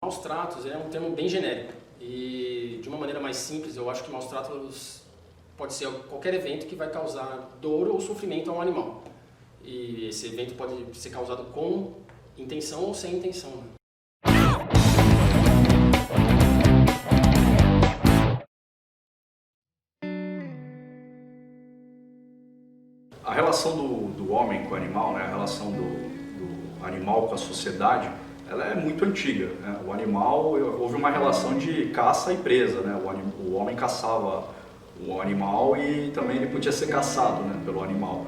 Maus tratos é um termo bem genérico e, de uma maneira mais simples, eu acho que maus tratos pode ser qualquer evento que vai causar dor ou sofrimento a um animal. E esse evento pode ser causado com intenção ou sem intenção, né? A relação do homem com o animal, né, a relação do animal com a sociedade, ela é muito antiga, né? O animal, houve uma relação de caça e presa, né? O homem caçava o animal e também ele podia ser caçado, né, pelo animal.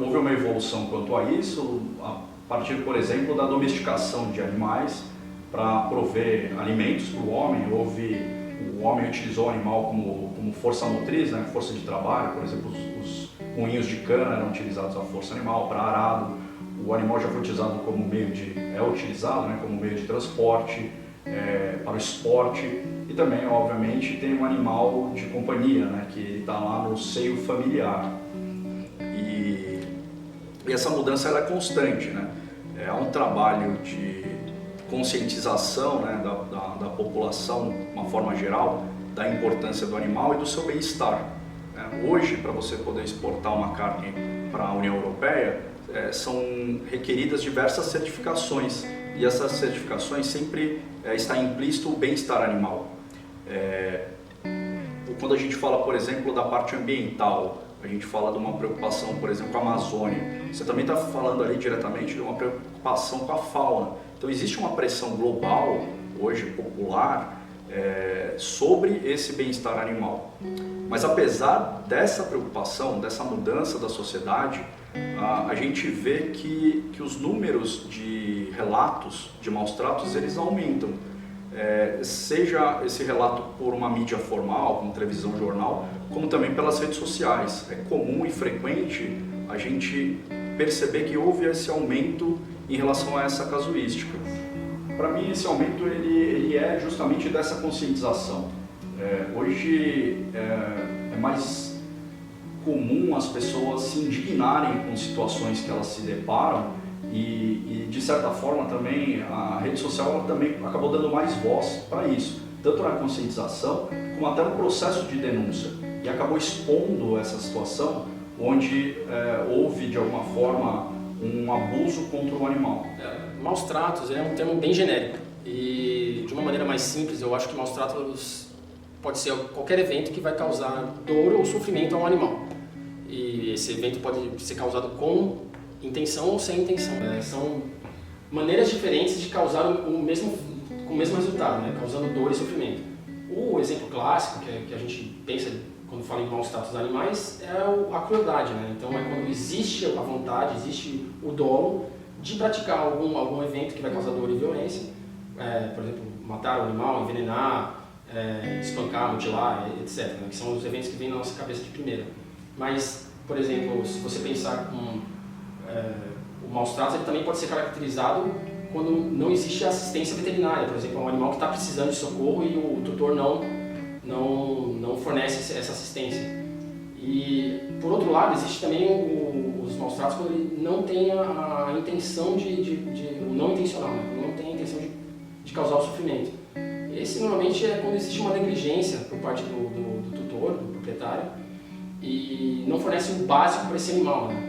Houve uma evolução quanto a isso, a partir, por exemplo, da domesticação de animais para prover alimentos para o homem. O homem utilizou o animal como força motriz, né, força de trabalho. Por exemplo, os moinhos de cana eram utilizados a força animal para arado. O animal já foi utilizado como utilizado, né, como meio de transporte, para o esporte, e também, obviamente, tem um animal de companhia, né, que está lá no seio familiar. E essa mudança ela é constante, né? É um trabalho de conscientização, né, da população, de uma forma geral, da importância do animal e do seu bem-estar. Hoje, para você poder exportar uma carne para a União Europeia, são requeridas diversas certificações, e essas certificações sempre está implícito o bem-estar animal. Quando a gente fala, por exemplo, da parte ambiental, a gente fala de uma preocupação, por exemplo, com a Amazônia, você também está falando ali diretamente de uma preocupação com a fauna. Então existe uma pressão global, hoje popular, sobre esse bem-estar animal. Mas apesar dessa preocupação, dessa mudança da sociedade, a gente vê que os números de relatos de maus tratos, eles aumentam. Seja esse relato por uma mídia formal, como televisão, jornal, como também pelas redes sociais. É comum e frequente a gente perceber que houve esse aumento em relação a essa casuística. Para mim, esse aumento ele é justamente dessa conscientização. Hoje é mais comum as pessoas se indignarem com situações que elas se deparam e de certa forma também a rede social ela também acabou dando mais voz para isso, tanto na conscientização como até no processo de denúncia, e acabou expondo essa situação onde houve de alguma forma um abuso contra o animal. Maus tratos é um termo bem genérico e, de uma maneira mais simples, eu acho que maus tratos pode ser qualquer evento que vai causar dor ou sofrimento a um animal. E esse evento pode ser causado com intenção ou sem intenção. São maneiras diferentes de causar com o mesmo resultado, né? Causando dor e sofrimento. O exemplo clássico que a gente pensa quando fala em maus tratos animais é a crueldade, né? Então é quando existe a vontade, existe o dolo de praticar algum evento que vai causar dor e violência, por exemplo, matar o animal, envenenar, espancar, mutilar, etc., né? Que são os eventos que vêm na nossa cabeça de primeira. Mas, por exemplo, se você pensar com o maus tratos, ele também pode ser caracterizado quando não existe assistência veterinária. Por exemplo, um animal que está precisando de socorro e o tutor não fornece essa assistência. E, por outro lado, existe também os maus tratos quando ele não tem a intenção o não intencional, né? Quando não tem a intenção de causar o sofrimento. Esse normalmente é quando existe uma negligência por parte do tutor, do proprietário, e não fornece o básico para esse animal, né?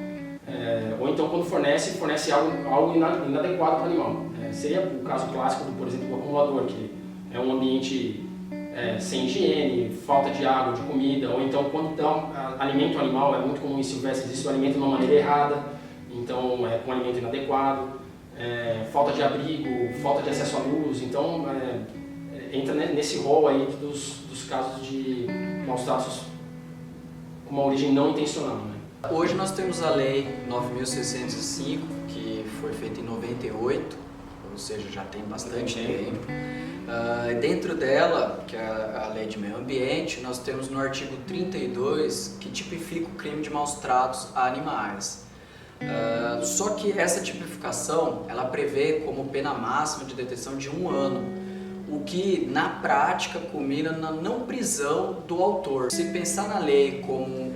Ou então quando fornece algo inadequado para o animal. Seria o caso clássico, por exemplo, do acumulador, que é um ambiente sem higiene, falta de água, de comida, ou então quando alimenta o animal, é muito comum em silvestres isso, o alimenta de uma maneira errada, então com um alimento inadequado, falta de abrigo, falta de acesso à luz, então entra nesse rol aí dos casos de maus tratos com uma origem não intencional, né? Hoje nós temos a Lei 9.605, que foi feita em 98, ou seja, já tem bastante tempo. Dentro dela, que é a Lei de Meio Ambiente, nós temos no artigo 32, que tipifica o crime de maus tratos a animais. Só que essa tipificação, ela prevê como pena máxima de detenção de 1 ano, o que na prática culmina na não prisão do autor. Se pensar na lei como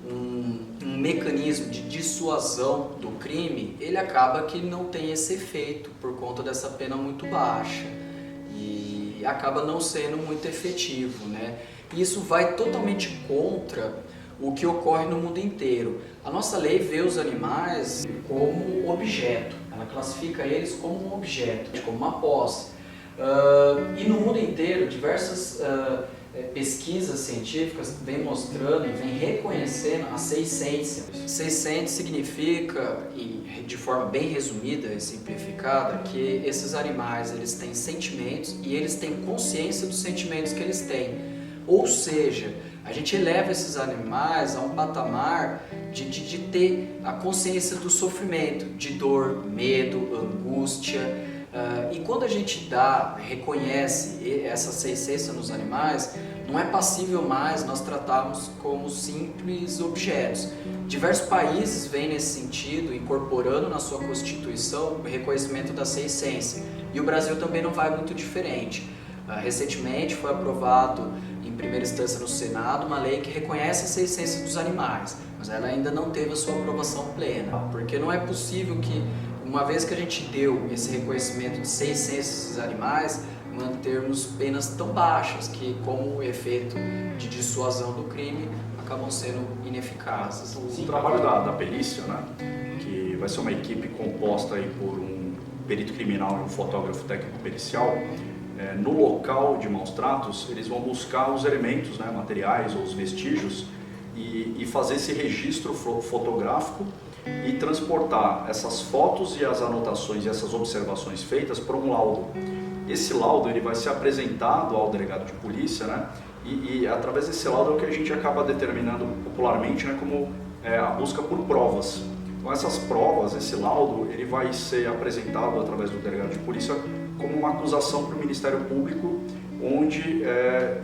um um mecanismo de dissuasão do crime, ele acaba que não tem esse efeito por conta dessa pena muito baixa e acaba não sendo muito efetivo, né? Isso vai totalmente contra o que ocorre no mundo inteiro. A nossa lei vê os animais como objeto, ela classifica eles como um objeto, como uma posse. E no mundo inteiro, diversas pesquisas científicas vêm mostrando e vêm reconhecendo a seiscência. Seiscência significa, e de forma bem resumida e simplificada, que esses animais eles têm sentimentos e eles têm consciência dos sentimentos que eles têm. Ou seja, a gente eleva esses animais a um patamar de ter a consciência do sofrimento, de dor, medo, angústia. E quando a gente reconhece essa seiscência nos animais, não é passível mais nós tratarmos como simples objetos. Diversos países vêm nesse sentido, incorporando na sua Constituição o reconhecimento da seiscência. E o Brasil também não vai muito diferente. Recentemente foi aprovado em primeira instância no Senado uma lei que reconhece a seiscência dos animais, mas ela ainda não teve a sua aprovação plena, porque não é possível que, uma vez que a gente deu esse reconhecimento de seiscência dos animais, mantermos penas tão baixas que, como efeito de dissuasão do crime, acabam sendo ineficazes. O trabalho da perícia, né, que vai ser uma equipe composta aí por um perito criminal e um fotógrafo técnico pericial, no local de maus tratos, eles vão buscar os elementos, né, materiais ou os vestígios e fazer esse registro fotográfico e transportar essas fotos e as anotações e essas observações feitas para um laudo. Esse laudo ele vai ser apresentado ao delegado de polícia, né, e através desse laudo é o que a gente acaba determinando popularmente, né, como a busca por provas. Então essas provas, esse laudo, ele vai ser apresentado através do delegado de polícia como uma acusação para o Ministério Público, onde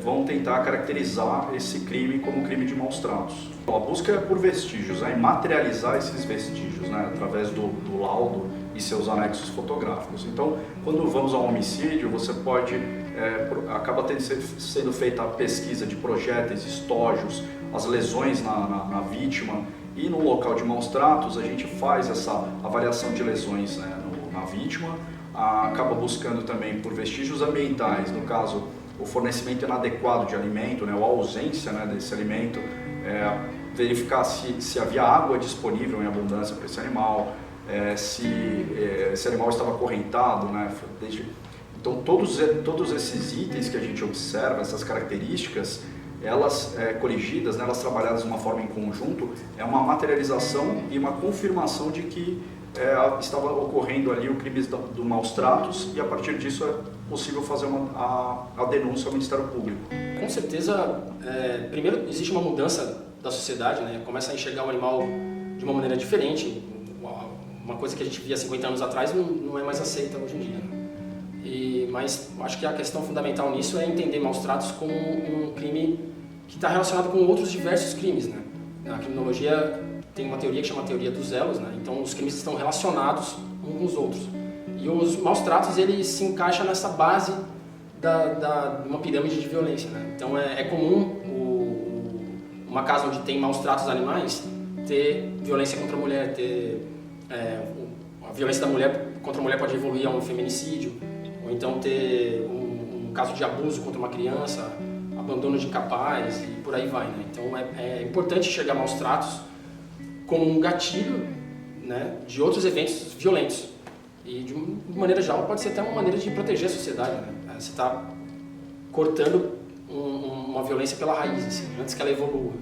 vão tentar caracterizar esse crime como crime de maus tratos. Então, a busca é por vestígios, né, e materializar esses vestígios, né, através do laudo e seus anexos fotográficos. Então, quando vamos ao homicídio, você pode, acaba sendo feita a pesquisa de projéteis, estojos, as lesões na vítima, e no local de maus tratos a gente faz essa avaliação de lesões, né, na vítima, acaba buscando também por vestígios ambientais, no caso o fornecimento inadequado de alimento, né, ou a ausência, né, desse alimento, verificar se havia água disponível em abundância para esse animal, se esse animal estava acorrentado, né, então todos esses itens que a gente observa, essas características, elas coligidas, né, elas trabalhadas de uma forma em conjunto, é uma materialização e uma confirmação de que estava ocorrendo ali o crime do maus tratos, e a partir disso é possível fazer a denúncia ao Ministério Público. Com certeza, primeiro existe uma mudança da sociedade, né? Começa a enxergar o animal de uma maneira diferente, uma coisa que a gente via 50 anos atrás não é mais aceita hoje em dia. Mas acho que a questão fundamental nisso é entender maus tratos como um crime que está relacionado com outros diversos crimes, né? A criminologia tem uma teoria que chama teoria dos elos, né? Então os crimes estão relacionados uns com os outros. E os maus tratos, ele se encaixa nessa base de uma pirâmide de violência, né? Então é comum uma casa onde tem maus tratos animais ter violência contra a mulher, a violência da mulher contra a mulher pode evoluir a um feminicídio, ou então ter um caso de abuso contra uma criança, abandono de incapaz e por aí vai, né? Então é importante enxergar maus tratos como um gatilho, né, de outros eventos violentos. E de maneira geral pode ser até uma maneira de proteger a sociedade, né? Você está cortando uma violência pela raiz, assim, antes que ela evolua.